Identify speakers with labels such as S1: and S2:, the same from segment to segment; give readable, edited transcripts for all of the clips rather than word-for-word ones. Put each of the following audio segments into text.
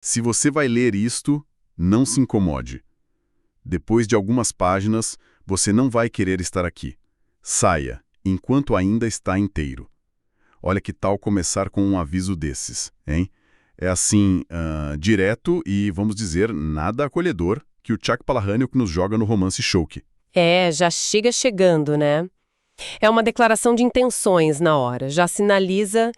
S1: Se você vai ler isto, não se incomode. Depois de algumas páginas, você não vai querer estar aqui. Saia, enquanto ainda está inteiro. Olha que tal começar com um aviso desses, hein? É assim, direto e, vamos dizer, nada acolhedor que o Chuck Palahniuk nos joga no romance Shoki.
S2: É, já chega chegando, né? É uma declaração de intenções na hora. Já sinaliza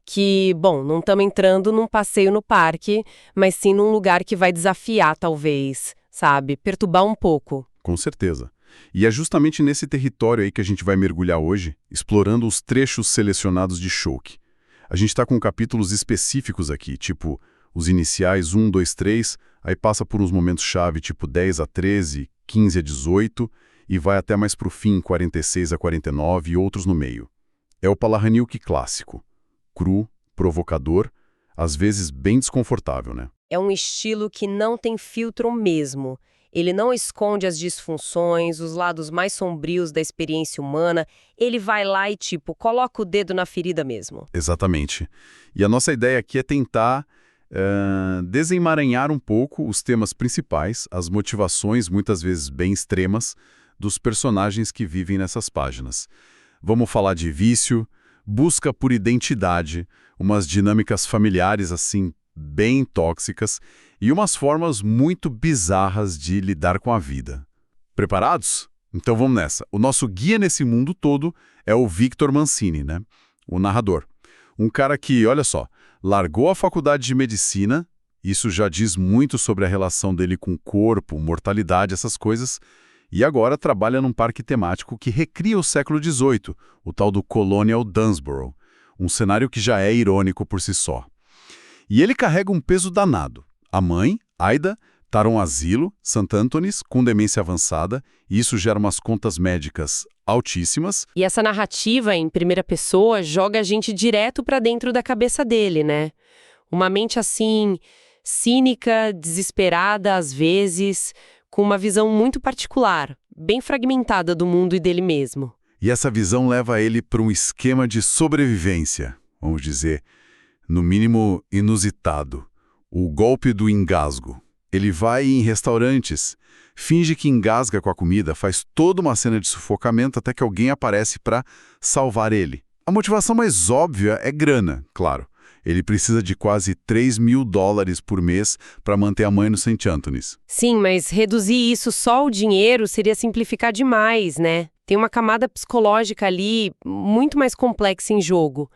S2: que, bom, não estamos entrando num passeio no parque, mas sim num lugar que vai desafiar, talvez, sabe? Perturbar um pouco.
S1: Com certeza. E é justamente nesse território aí que a gente vai mergulhar hoje, explorando os trechos selecionados de Shoki. A gente está com capítulos específicos aqui, tipo os iniciais 1, 2, 3, aí passa por uns momentos-chave tipo 10 a 13, 15 a 18, e vai até mais pro fim, 46 a 49 e outros no meio. É o Palahniuk clássico. Cru, provocador, às vezes bem desconfortável, né?
S2: É um estilo que não tem filtro mesmo. Ele não esconde as disfunções, os lados mais sombrios da experiência humana. Ele vai lá e, tipo, coloca o dedo na ferida mesmo.
S1: Exatamente. E a nossa ideia aqui é tentar desemaranhar um pouco os temas principais, as motivações, muitas vezes bem extremas, dos personagens que vivem nessas páginas. Vamos falar de vício, busca por identidade, umas dinâmicas familiares, assim, bem tóxicas, e umas formas muito bizarras de lidar com a vida. Preparados? Então vamos nessa. O nosso guia nesse mundo todo é o Victor Mancini, né? O narrador. Um cara que, olha só, largou a faculdade de medicina, isso já diz muito sobre a relação dele com o corpo, mortalidade, essas coisas, e agora trabalha num parque temático que recria o século XVIII, o tal do Colonial Dunsborough, um cenário que já é irônico por si só. E ele carrega um peso danado. A mãe, Aida, está num asilo, St. Anthony's, com demência avançada, e isso gera umas contas médicas altíssimas.
S2: E essa narrativa em primeira pessoa joga a gente direto pra dentro da cabeça dele, né? Uma mente assim, cínica, desesperada às vezes, com uma visão muito particular, bem fragmentada do mundo e dele mesmo.
S1: E essa visão leva ele para um esquema de sobrevivência, vamos dizer, no mínimo inusitado, o golpe do engasgo. Ele vai em restaurantes, finge que engasga com a comida, faz toda uma cena de sufocamento até que alguém aparece para salvar ele. A motivação mais óbvia é grana, claro. Ele precisa de quase $3.000 por mês para manter a mãe no St. Anthony's.
S2: Sim, mas reduzir isso só ao dinheiro seria simplificar demais, né? Tem uma camada psicológica ali muito mais complexa em jogo.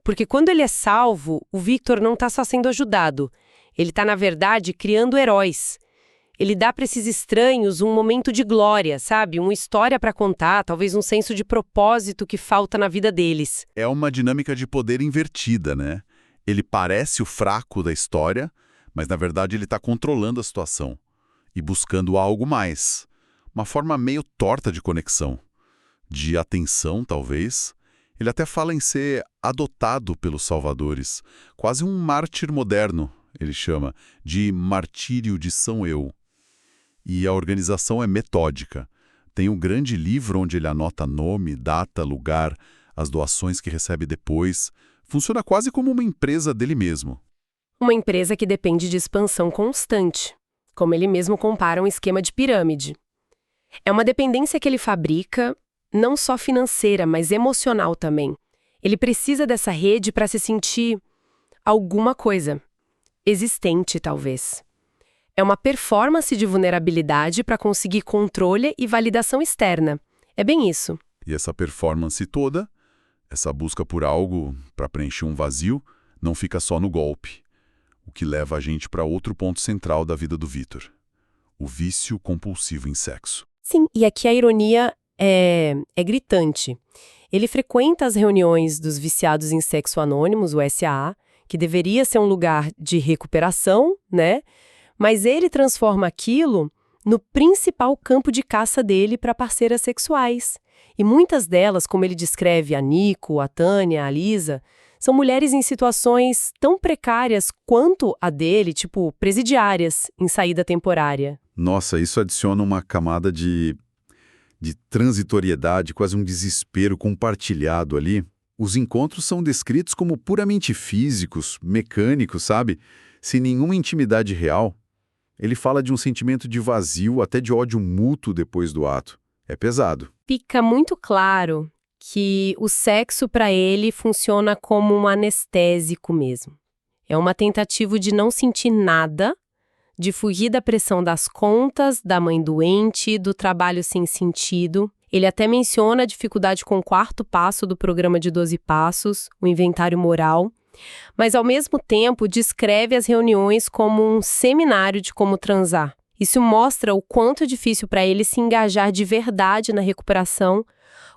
S2: Porque quando ele é salvo, o Victor não está só sendo ajudado. Ele está, na verdade, criando heróis. Ele dá para esses estranhos um momento de glória, sabe? Uma história para contar, talvez um senso de propósito que falta na vida deles.
S1: É uma dinâmica de poder invertida, né? Ele parece o fraco da história, mas na verdade ele está controlando a situação e buscando algo mais. Uma forma meio torta de conexão, de atenção, talvez. Ele até fala em ser adotado pelos salvadores, quase um mártir moderno, ele chama, de martírio de São Eu. E a organização é metódica. Tem um grande livro onde ele anota nome, data, lugar, as doações que recebe depois. Funciona quase como uma empresa dele mesmo.
S2: Uma empresa que depende de expansão constante, como ele mesmo compara um esquema de pirâmide. É uma dependência que ele fabrica, não só financeira, mas emocional também. Ele precisa dessa rede para se sentir alguma coisa, existente talvez. É uma performance de vulnerabilidade para conseguir controle e validação externa. É bem isso.
S1: E essa performance toda, essa busca por algo para preencher um vazio, não fica só no golpe, o que leva a gente para outro ponto central da vida do Victor, o vício compulsivo em sexo.
S2: Sim, e aqui a ironia é gritante. Ele frequenta as reuniões dos viciados em sexo anônimos, o SAA, que deveria ser um lugar de recuperação, né? Mas ele transforma aquilo no principal campo de caça dele para parceiras sexuais. E muitas delas, como ele descreve a Nico, a Tânia, a Lisa, são mulheres em situações tão precárias quanto a dele, tipo presidiárias, em saída temporária.
S1: Nossa, isso adiciona uma camada de transitoriedade, quase um desespero compartilhado ali. Os encontros são descritos como puramente físicos, mecânicos, sabe? sem nenhuma intimidade real. Ele fala de um sentimento de vazio, até de ódio mútuo depois do ato. É pesado.
S2: Fica muito claro que o sexo para ele funciona como um anestésico mesmo. É uma tentativa de não sentir nada, de fugir da pressão das contas, da mãe doente, do trabalho sem sentido. Ele até menciona a dificuldade com o quarto passo do programa de 12 passos, o inventário moral, mas ao mesmo tempo descreve as reuniões como um seminário de como transar. Isso mostra o quanto é difícil para ele se engajar de verdade na recuperação,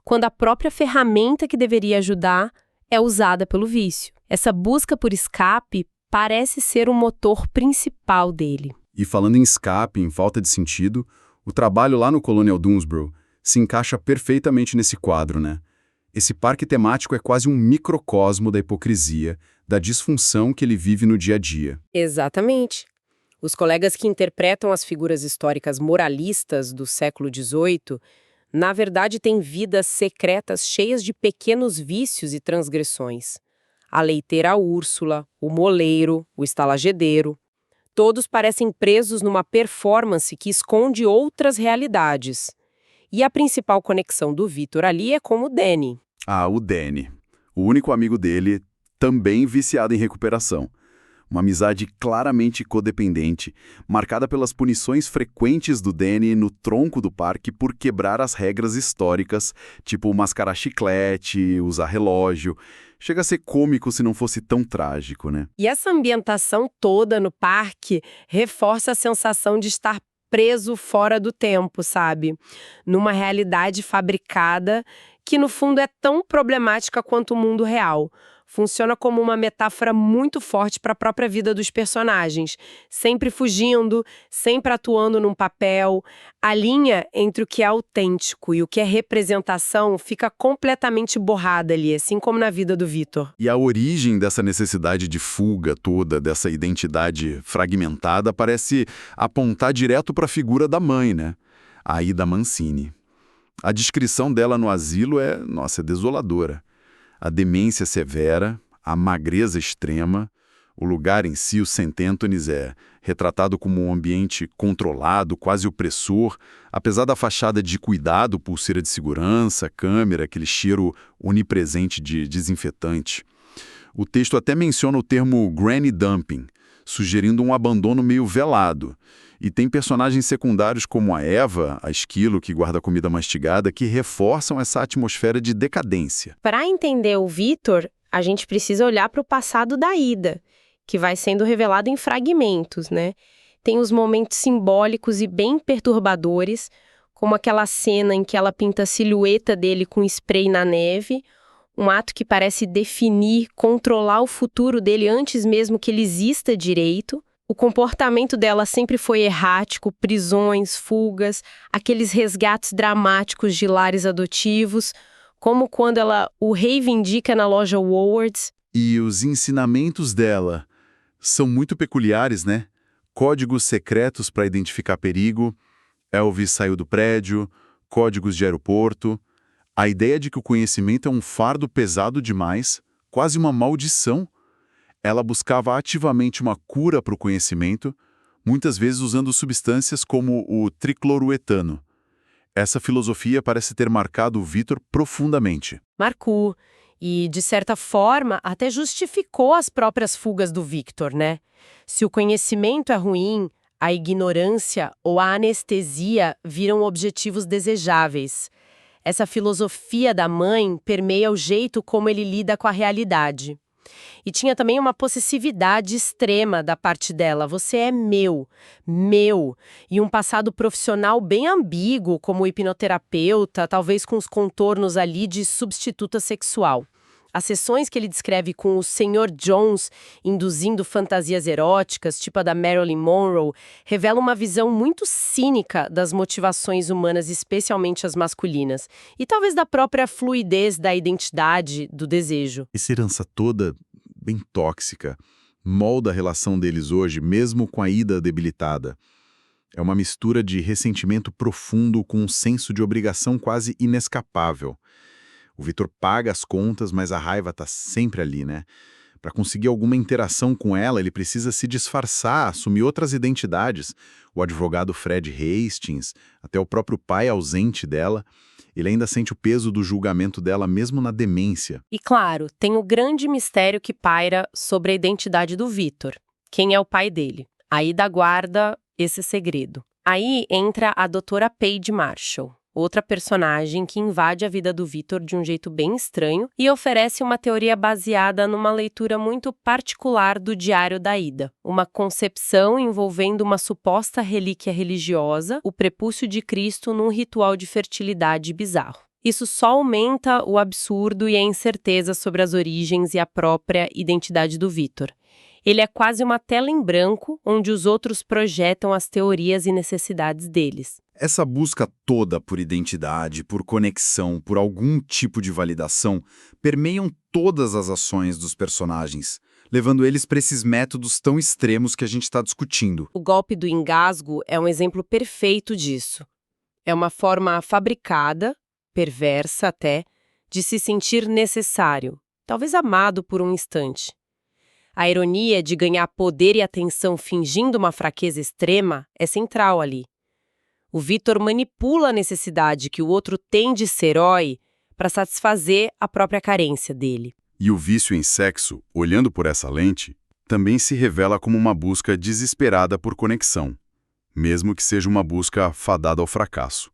S2: quando a própria ferramenta que deveria ajudar é usada pelo vício. Essa busca por escape parece ser o motor principal dele.
S1: E falando em escape, em falta de sentido, o trabalho lá no Colonial Doonesboro se encaixa perfeitamente nesse quadro, né? Esse parque temático é quase um microcosmo da hipocrisia, da disfunção que ele vive no dia a dia.
S2: Exatamente. Os colegas que interpretam as figuras históricas moralistas do século XVIII, na verdade têm vidas secretas cheias de pequenos vícios e transgressões. A leiteira Úrsula, o moleiro, o estalagedeiro. Todos parecem presos numa performance que esconde outras realidades. E a principal conexão do Victor ali é com o Danny.
S1: Ah, o Danny. O único amigo dele, também viciado em recuperação. Uma amizade claramente codependente, marcada pelas punições frequentes do Danny no tronco do parque por quebrar as regras históricas, tipo mascarar chiclete, usar relógio. Chega a ser cômico se não fosse tão trágico, né?
S2: E essa ambientação toda no parque reforça a sensação de estar preso fora do tempo, sabe? Numa realidade fabricada que, no fundo, é tão problemática quanto o mundo real. Funciona como uma metáfora muito forte para a própria vida dos personagens, sempre fugindo, sempre atuando num papel. A linha entre o que é autêntico e o que é representação fica completamente borrada ali, assim como na vida do Victor.
S1: E a origem dessa necessidade de fuga toda, dessa identidade fragmentada, parece apontar direto para a figura da mãe, né? A Ida Mancini. A descrição dela no asilo é desoladora. A demência severa, a magreza extrema, o lugar em si, o St. Anthony's, é retratado como um ambiente controlado, quase opressor, apesar da fachada de cuidado, pulseira de segurança, câmera, aquele cheiro onipresente de desinfetante. O texto até menciona o termo granny dumping, sugerindo um abandono meio velado. E tem personagens secundários como a Eva, a esquilo que guarda comida mastigada, que reforçam essa atmosfera de decadência.
S2: Para entender o Victor, a gente precisa olhar para o passado da Ida, que vai sendo revelado em fragmentos, né? Tem os momentos simbólicos e bem perturbadores, como aquela cena em que ela pinta a silhueta dele com spray na neve, um ato que parece definir, controlar o futuro dele antes mesmo que ele exista direito. O comportamento dela sempre foi errático, prisões, fugas, aqueles resgates dramáticos de lares adotivos, como quando ela o reivindica na loja Woolworths.
S1: E os ensinamentos dela são muito peculiares, né? Códigos secretos para identificar perigo, Elvis saiu do prédio, códigos de aeroporto. A ideia de que o conhecimento é um fardo pesado demais, quase uma maldição. Ela buscava ativamente uma cura para o conhecimento, muitas vezes usando substâncias como o tricloroetano. Essa filosofia parece ter marcado o Victor profundamente.
S2: Marcou. E, de certa forma, até justificou as próprias fugas do Victor, né? Se o conhecimento é ruim, a ignorância ou a anestesia viram objetivos desejáveis. Essa filosofia da mãe permeia o jeito como ele lida com a realidade. E tinha também uma possessividade extrema da parte dela. Você é meu. E um passado profissional bem ambíguo, como hipnoterapeuta, talvez com os contornos ali de substituta sexual. As sessões que ele descreve com o Sr. Jones, induzindo fantasias eróticas, tipo a da Marilyn Monroe, revelam uma visão muito cínica das motivações humanas, especialmente as masculinas, e talvez da própria fluidez da identidade, do desejo.
S1: Essa herança toda, bem tóxica, molda a relação deles hoje, mesmo com a Ida debilitada. É uma mistura de ressentimento profundo com um senso de obrigação quase inescapável. O Victor paga as contas, mas a raiva está sempre ali, né? Para conseguir alguma interação com ela, ele precisa se disfarçar, assumir outras identidades. O advogado Fred Hastings, até o próprio pai ausente dela, ele ainda sente o peso do julgamento dela mesmo na demência.
S2: E claro, tem o grande mistério que paira sobre a identidade do Victor. Quem é o pai dele? A Ida guarda esse segredo. Aí entra a doutora Paige Marshall, outra personagem que invade a vida do Victor de um jeito bem estranho e oferece uma teoria baseada numa leitura muito particular do Diário da Ida, uma concepção envolvendo uma suposta relíquia religiosa, o prepúcio de Cristo num ritual de fertilidade bizarro. Isso só aumenta o absurdo e a incerteza sobre as origens e a própria identidade do Victor. Ele é quase uma tela em branco, onde os outros projetam as teorias e necessidades deles.
S3: Essa busca toda por identidade, por conexão, por algum tipo de validação, permeiam todas as ações dos personagens, levando eles para esses métodos tão extremos que a gente está discutindo.
S2: O golpe do engasgo é um exemplo perfeito disso. É uma forma fabricada, perversa até, de se sentir necessário, talvez amado por um instante. A ironia de ganhar poder e atenção fingindo uma fraqueza extrema é central ali. O Victor manipula a necessidade que o outro tem de ser herói para satisfazer a própria carência dele.
S1: E o vício em sexo, olhando por essa lente, também se revela como uma busca desesperada por conexão, mesmo que seja uma busca fadada ao fracasso.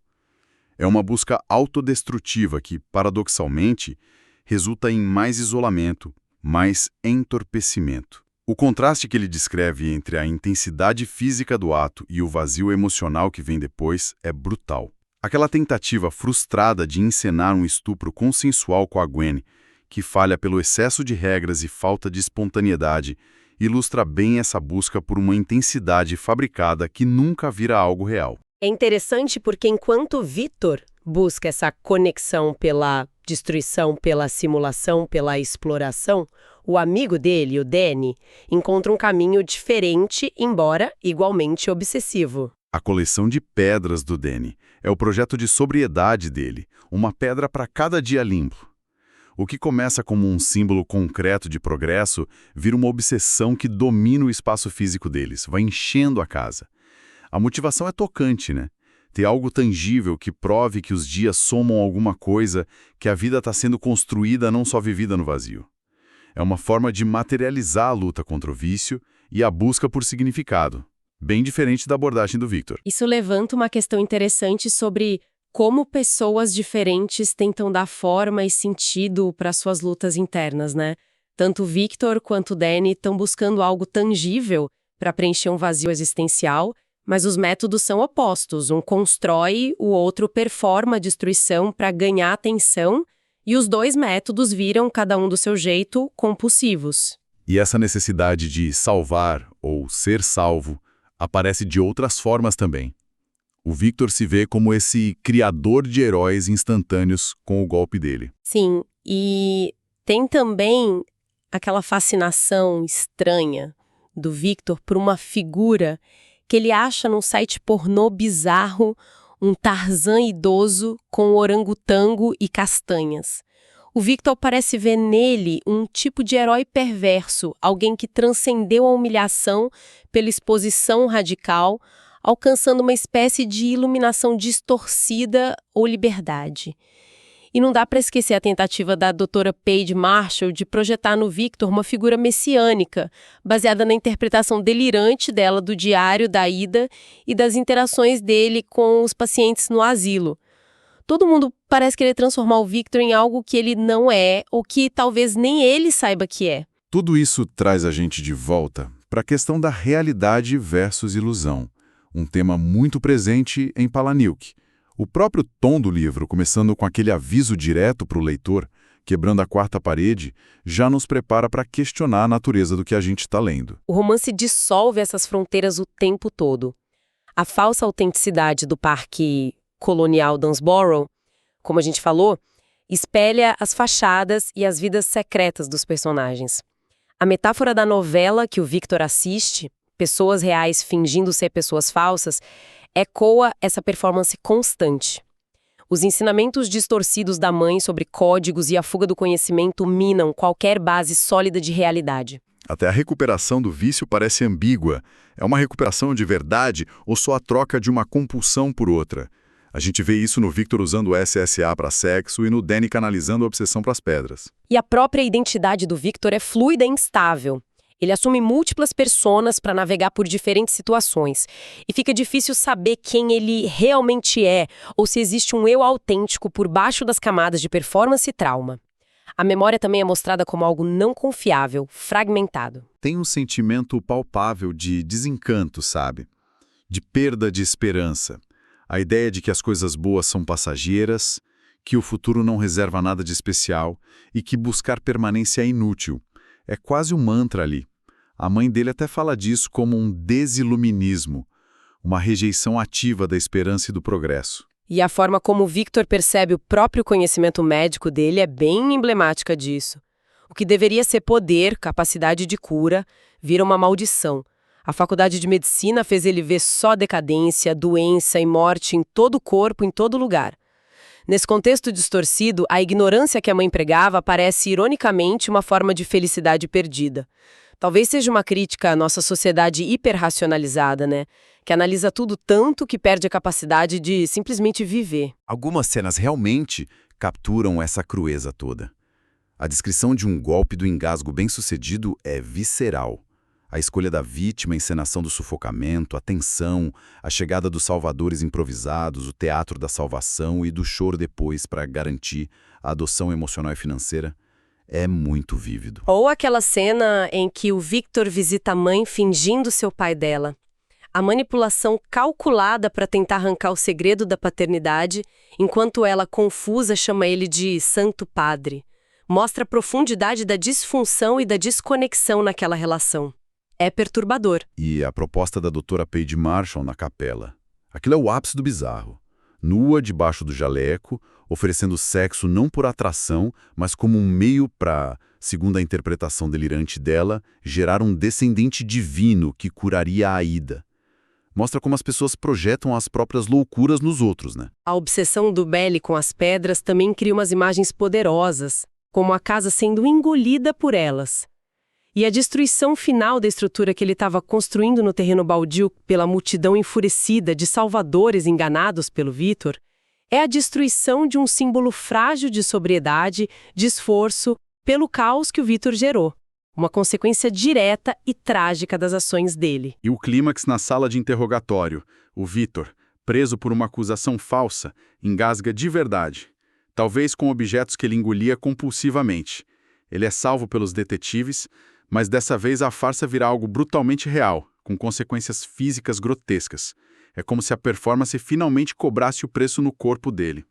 S1: É uma busca autodestrutiva que, paradoxalmente, resulta em mais isolamento, mais entorpecimento. O contraste que ele descreve entre a intensidade física do ato e o vazio emocional que vem depois é brutal. Aquela tentativa frustrada de encenar um estupro consensual com a Gwen, que falha pelo excesso de regras e falta de espontaneidade, ilustra bem essa busca por uma intensidade fabricada que nunca vira algo real.
S2: É interessante porque enquanto Victor busca essa conexão pela destruição, pela simulação, pela exploração, o amigo dele, o Danny, encontra um caminho diferente, embora igualmente obsessivo.
S1: A coleção de pedras do Danny é o projeto de sobriedade dele, uma pedra para cada dia limpo. O que começa como um símbolo concreto de progresso vira uma obsessão que domina o espaço físico deles, vai enchendo a casa. A motivação é tocante, né? Ter algo tangível que prove que os dias somam alguma coisa, que a vida está sendo construída, não só vivida no vazio. É uma forma de materializar a luta contra o vício e a busca por significado, bem diferente da abordagem do Victor.
S2: Isso levanta uma questão interessante sobre como pessoas diferentes tentam dar forma e sentido para suas lutas internas, né? Tanto o Victor quanto o Danny estão buscando algo tangível para preencher um vazio existencial, mas os métodos são opostos. Um constrói, o outro performa a destruição para ganhar atenção, e os dois métodos viram, cada um do seu jeito, compulsivos.
S1: E essa necessidade de salvar ou ser salvo aparece de outras formas também. O Victor se vê como esse criador de heróis instantâneos com o golpe dele.
S2: Sim, e tem também aquela fascinação estranha do Victor por uma figura que ele acha num site pornô bizarro um Tarzan idoso com orangotango e castanhas. O Victor parece ver nele um tipo de herói perverso, alguém que transcendeu a humilhação pela exposição radical, alcançando uma espécie de iluminação distorcida ou liberdade. E não dá para esquecer a tentativa da doutora Paige Marshall de projetar no Victor uma figura messiânica, baseada na interpretação delirante dela do diário da Ida e das interações dele com os pacientes no asilo. Todo mundo parece querer transformar o Victor em algo que ele não é, ou que talvez nem ele saiba que é.
S1: Tudo isso traz a gente de volta para a questão da realidade versus ilusão, um tema muito presente em Palahniuk. O próprio tom do livro, começando com aquele aviso direto para o leitor, quebrando a quarta parede, já nos prepara para questionar a natureza do que a gente está lendo.
S2: O romance dissolve essas fronteiras o tempo todo. A falsa autenticidade do parque colonial Dunsborough, como a gente falou, espelha as fachadas e as vidas secretas dos personagens. A metáfora da novela que o Victor assiste, pessoas reais fingindo ser pessoas falsas, ecoa essa performance constante. Os ensinamentos distorcidos da mãe sobre códigos e a fuga do conhecimento minam qualquer base sólida de realidade.
S1: Até a recuperação do vício parece ambígua. É uma recuperação de verdade ou só a troca de uma compulsão por outra? A gente vê isso no Victor usando o SSA para sexo e no Danny canalizando a obsessão para as pedras.
S2: E a própria identidade do Victor é fluida e instável. Ele assume múltiplas personas para navegar por diferentes situações. E fica difícil saber quem ele realmente é ou se existe um eu autêntico por baixo das camadas de performance e trauma. A memória também é mostrada como algo não confiável, fragmentado.
S1: Tem um sentimento palpável de desencanto, sabe? De perda de esperança. A ideia de que as coisas boas são passageiras, que o futuro não reserva nada de especial e que buscar permanência é inútil. É quase um mantra ali. A mãe dele até fala disso como um desiluminismo, uma rejeição ativa da esperança e do progresso.
S2: E a forma como o Victor percebe o próprio conhecimento médico dele é bem emblemática disso. O que deveria ser poder, capacidade de cura, vira uma maldição. A faculdade de medicina fez ele ver só decadência, doença e morte em todo o corpo, em todo lugar. Nesse contexto distorcido, a ignorância que a mãe pregava parece, ironicamente, uma forma de felicidade perdida. Talvez seja uma crítica à nossa sociedade hiperracionalizada, né? Que analisa tudo tanto que perde a capacidade de simplesmente viver.
S3: Algumas cenas realmente capturam essa crueza toda. A descrição de um golpe do engasgo bem-sucedido é visceral. A escolha da vítima, a encenação do sufocamento, a tensão, a chegada dos salvadores improvisados, o teatro da salvação e do choro depois para garantir a adoção emocional e financeira, é muito vívido.
S2: Ou aquela cena em que o Victor visita a mãe fingindo ser o pai dela. A manipulação calculada para tentar arrancar o segredo da paternidade, enquanto ela, confusa, chama ele de Santo Padre. Mostra a profundidade da disfunção e da desconexão naquela relação. É perturbador.
S1: E a proposta da doutora Paige Marshall na capela. Aquilo é o ápice do bizarro. Nua debaixo do jaleco, oferecendo sexo não por atração, mas como um meio para, segundo a interpretação delirante dela, gerar um descendente divino que curaria a Aida. Mostra como as pessoas projetam as próprias loucuras nos outros, né?
S2: A obsessão do Belly com as pedras também cria umas imagens poderosas, como a casa sendo engolida por elas. E a destruição final da estrutura que ele estava construindo no terreno baldio pela multidão enfurecida de salvadores enganados pelo Victor, é a destruição de um símbolo frágil de sobriedade, de esforço, pelo caos que o Victor gerou. Uma consequência direta e trágica das ações dele.
S1: E o clímax na sala de interrogatório. O Victor, preso por uma acusação falsa, engasga de verdade. Talvez com objetos que ele engolia compulsivamente. Ele é salvo pelos detetives, mas dessa vez a farsa virá algo brutalmente real, com consequências físicas grotescas. É como se a performance finalmente cobrasse o preço no corpo dele.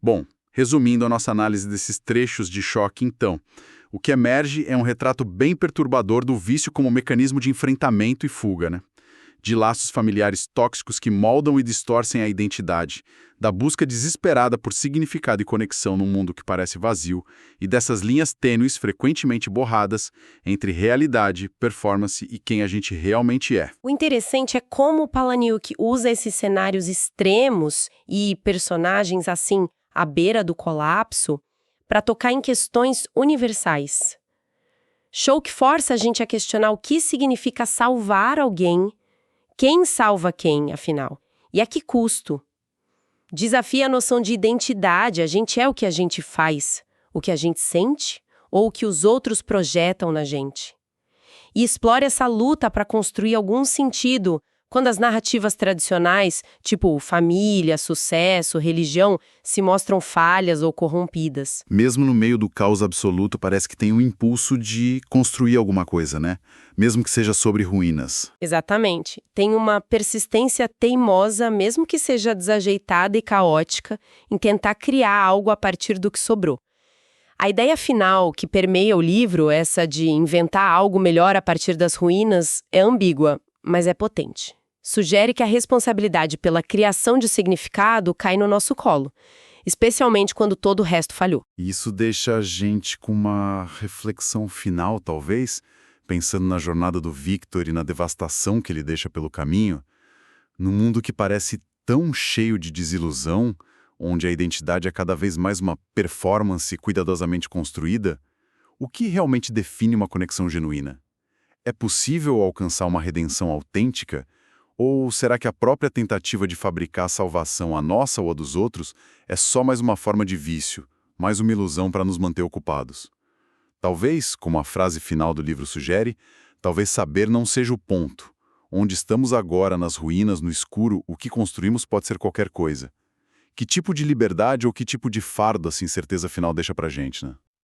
S1: Bom, resumindo a nossa análise desses trechos de choque então, o que emerge é um retrato bem perturbador do vício como mecanismo de enfrentamento e fuga, né? De laços familiares tóxicos que moldam e distorcem a identidade, da busca desesperada por significado e conexão num mundo que parece vazio, e dessas linhas tênues frequentemente borradas entre realidade, performance e quem a gente realmente é.
S2: O interessante é como o Palahniuk usa esses cenários extremos e personagens assim, à beira do colapso, para tocar em questões universais. Show que força a gente a questionar o que significa salvar alguém. Quem salva quem, afinal? E a que custo? Desafia a noção de identidade. A gente é o que a gente faz, o que a gente sente ou o que os outros projetam na gente. E explore essa luta para construir algum sentido quando as narrativas tradicionais, tipo família, sucesso, religião, se mostram falhas ou corrompidas.
S1: Mesmo no meio do caos absoluto, parece que tem um impulso de construir alguma coisa, né? Mesmo que seja sobre ruínas.
S2: Exatamente. Tem uma persistência teimosa, mesmo que seja desajeitada e caótica, em tentar criar algo a partir do que sobrou. A ideia final que permeia o livro, essa de inventar algo melhor a partir das ruínas, é ambígua, mas é potente. Sugere que a responsabilidade pela criação de significado cai no nosso colo, especialmente quando todo o resto falhou.
S1: Isso deixa a gente com uma reflexão final, talvez, pensando na jornada do Victor e na devastação que ele deixa pelo caminho. Num mundo que parece tão cheio de desilusão, onde a identidade é cada vez mais uma performance cuidadosamente construída, o que realmente define uma conexão genuína? É possível alcançar uma redenção autêntica? Ou será que a própria tentativa de fabricar a salvação, a nossa ou a dos outros, é só mais uma forma de vício, mais uma ilusão para nos manter ocupados? Talvez, como a frase final do livro sugere, talvez saber não seja o ponto. Onde estamos agora, nas ruínas, no escuro, o que construímos pode ser qualquer coisa. Que tipo de liberdade ou que tipo de fardo essa incerteza final deixa pra gente, né?